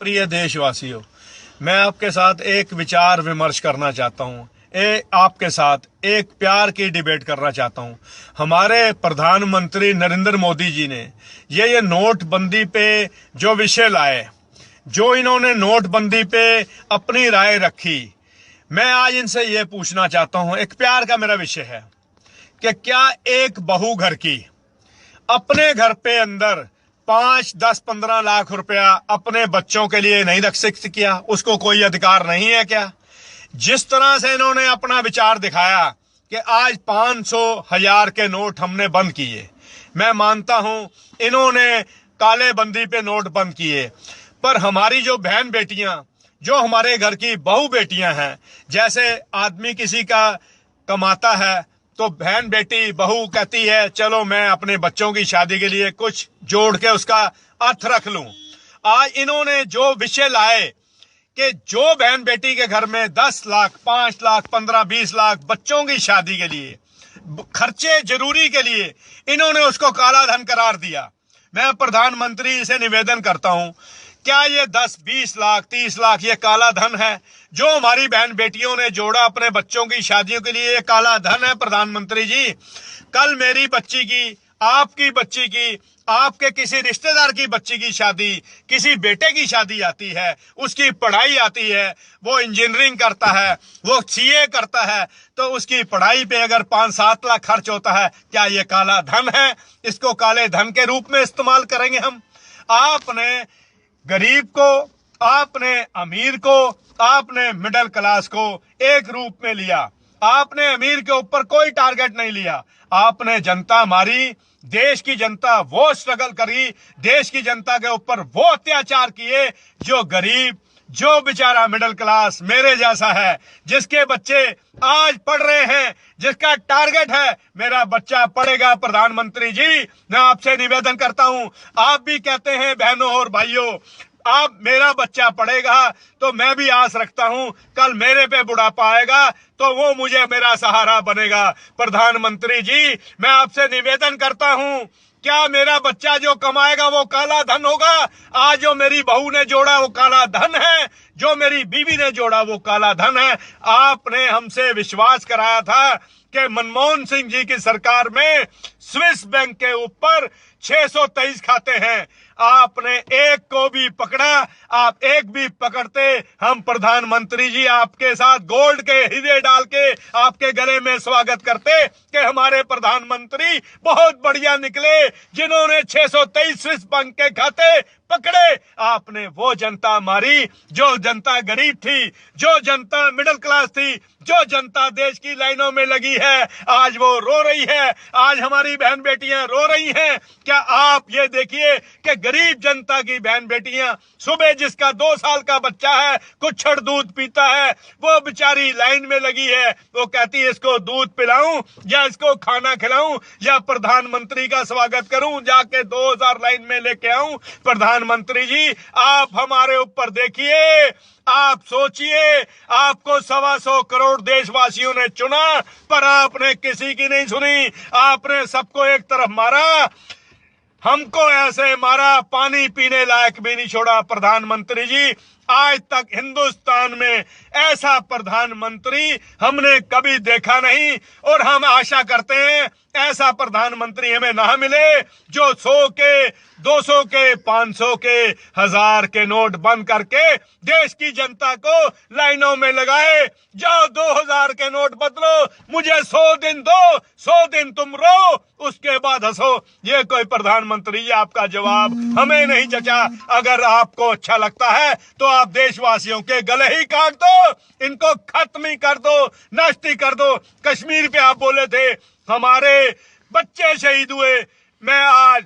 प्रिय देशवासियों, मैं आपके साथ एक विचार विमर्श करना चाहता हूँ। आपके साथ एक प्यार की डिबेट करना चाहता हूँ। हमारे प्रधानमंत्री नरेंद्र मोदी जी ने ये नोटबंदी पे जो विषय लाए, जो इन्होंने नोटबंदी पे अपनी राय रखी, मैं आज इनसे ये पूछना चाहता हूँ। एक प्यार का मेरा विषय है कि क्या एक बहू घर की अपने घर पे अंदर 5, 10, 15 लाख रुपया अपने बच्चों के लिए नहीं रख सकती? क्या उसको कोई अधिकार नहीं है? क्या जिस तरह से इन्होंने अपना विचार दिखाया कि आज 500, 1000 के नोट हमने बंद किए, मैं मानता हूं इन्होंने काले बंदी पे नोट बंद किए, पर हमारी जो बहन बेटियां, जो हमारे घर की बहू बेटियां हैं, जैसे आदमी किसी का कमाता है तो बहन बेटी बहू कहती है चलो मैं अपने बच्चों की शादी के लिए कुछ जोड़ के उसका अर्थ रख लूं। आज इन्होंने जो विषय लाए कि जो बहन बेटी के घर में 10 लाख, 5 लाख, 15, 20 लाख बच्चों की शादी के लिए, खर्चे जरूरी के लिए, इन्होंने उसको काला धन करार दिया। मैं प्रधानमंत्री से निवेदन करता हूं, क्या ये 10, 20 लाख, 30 लाख ये काला धन है जो हमारी बहन बेटियों ने जोड़ा अपने बच्चों की शादियों के लिए? ये काला धन है प्रधानमंत्री जी। कल मेरी बच्ची की, आपकी बच्ची की, आपके किसी रिश्तेदार की बच्ची की शादी, किसी बेटे की शादी आती है, उसकी पढ़ाई आती है, वो इंजीनियरिंग करता है, वो सीए करता है, तो उसकी पढ़ाई पे अगर 5-7 लाख खर्च होता है, क्या ये काला धन है? इसको काले धन के रूप में इस्तेमाल करेंगे हम? आपने गरीब को, आपने अमीर को, आपने मिडिल क्लास को एक रूप में लिया। आपने अमीर के ऊपर कोई टारगेट नहीं लिया। आपने जनता मारी, देश की जनता वो स्ट्रगल करी, देश की जनता के ऊपर वो अत्याचार किए जो गरीब, जो बेचारा मिडिल क्लास मेरे जैसा है, जिसके बच्चे आज पढ़ रहे हैं, जिसका टारगेट है मेरा बच्चा पढ़ेगा। प्रधानमंत्री जी, मैं आपसे निवेदन करता हूं, आप भी कहते हैं बहनों और भाइयों, आप मेरा बच्चा पढ़ेगा तो मैं भी आस रखता हूं कल मेरे पे बुढ़ापा आएगा तो वो मुझे मेरा सहारा बनेगा। प्रधानमंत्री जी, मैं आपसे निवेदन करता हूं, क्या मेरा बच्चा जो कमाएगा वो काला धन होगा? आज जो मेरी बहू ने जोड़ा वो काला धन है, जो मेरी बीवी ने जोड़ा वो काला धन है। आपने हमसे विश्वास कराया था कि मनमोहन सिंह जी की सरकार में स्विस बैंक के ऊपर 623 खाते हैं, आपने एक को भी पकड़ा? आप एक भी पकड़ते, हम प्रधानमंत्री जी आपके साथ गोल्ड के हीरे डाल के आपके गले में स्वागत करते कि हमारे प्रधानमंत्री बहुत बढ़िया निकले जिन्होंने 623 स्विस बैंक के खाते पकड़े। आपने वो जनता मारी जो जनता गरीब थी, जो जनता मिडिल क्लास थी, जो जनता देश की लाइनों में लगी है, आज वो रो रही है, आज हमारी बहन बेटियां रो रही हैं। क्या आप ये देखिए कि गरीब जनता की बहन बेटियां, सुबह जिसका 2 साल का बच्चा है, कुछड़ दूध पीता है, वो बेचारी लाइन में लगी है, वो कहती है इसको दूध पिलाऊं या इसको खाना खिलाऊं या प्रधानमंत्री का स्वागत करूं, जाके 2000 लाइन में लेके आऊं? प्रधानमंत्री जी, आप हमारे ऊपर देखिए, आप सोचिए, आपको 125 करोड़ देशवासियों ने चुना पर आपने किसी की नहीं सुनी। आपने सबको एक तरफ मारा, हमको ऐसे मारा, पानी पीने लायक भी नहीं छोड़ा। प्रधानमंत्री जी, आज तक हिंदुस्तान में ऐसा प्रधानमंत्री हमने कभी देखा नहीं और हम आशा करते हैं ऐसा प्रधानमंत्री हमें ना मिले जो 100 के, 200 के, 500 के, 1000 के नोट बंद करके देश की जनता को लाइनों में लगाए। जाओ 2000 के नोट बदलो, मुझे 100 दिन दो, 100 दिन तुम रो, उसके बाद हंसो। ये कोई प्रधानमंत्री जी आपका जवाब हमें नहीं जचा। अगर आपको अच्छा लगता है तो आप देशवासियों के गले ही काट दो, इनको खत्म ही कर दो, नष्ट ही कर दो। कश्मीर पे आप बोले थे हमारे बच्चे शहीद हुए, मैं आज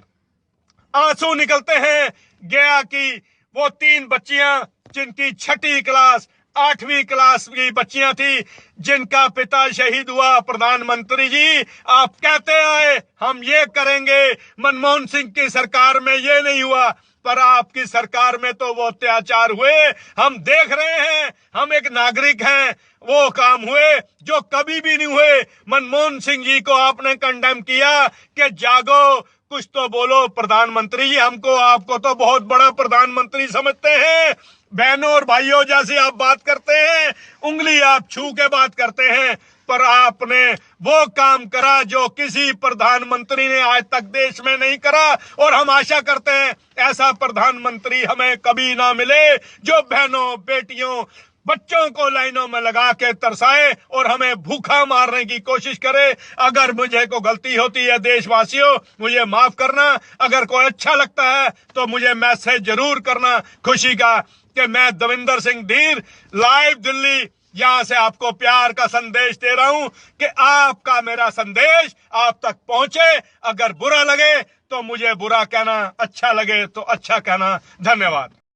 आंसू निकलते हैं गया की वो 3 बच्चियां जिनकी 6ठी क्लास, 8वीं क्लास की बच्चियां थी, जिनका पिता शहीद हुआ। प्रधानमंत्री जी, आप कहते आए हम ये करेंगे, मनमोहन सिंह की सरकार में ये नहीं हुआ, पर आपकी सरकार में तो वो अत्याचार हुए, हम देख रहे हैं, हम एक नागरिक हैं, वो काम हुए जो कभी भी नहीं हुए। मनमोहन सिंह जी को आपने कंडेम किया कि जागो, कुछ तो बोलो प्रधानमंत्री जी, हमको आपको तो बहुत बड़ा प्रधानमंत्री समझते हैं। बहनों और भाइयों जैसी आप बात करते हैं, उंगली आप छू के बात करते हैं, पर आपने वो काम करा जो किसी प्रधानमंत्री ने आज तक देश में नहीं करा। और हम आशा करते हैं ऐसा प्रधानमंत्री हमें कभी ना मिले जो बहनों, बेटियों, बच्चों को लाइनों में लगा के तरसाए और हमें भूखा मारने की कोशिश करे। अगर मुझे को गलती होती है देशवासियों, मुझे माफ करना। अगर कोई अच्छा लगता है तो मुझे मैसेज जरूर करना खुशी का कि मैं दविंदर सिंह धीर लाइव दिल्ली यहां से आपको प्यार का संदेश दे रहा हूं कि आपका मेरा संदेश आप तक पहुंचे। अगर बुरा लगे तो मुझे बुरा कहना, अच्छा लगे तो अच्छा कहना। धन्यवाद।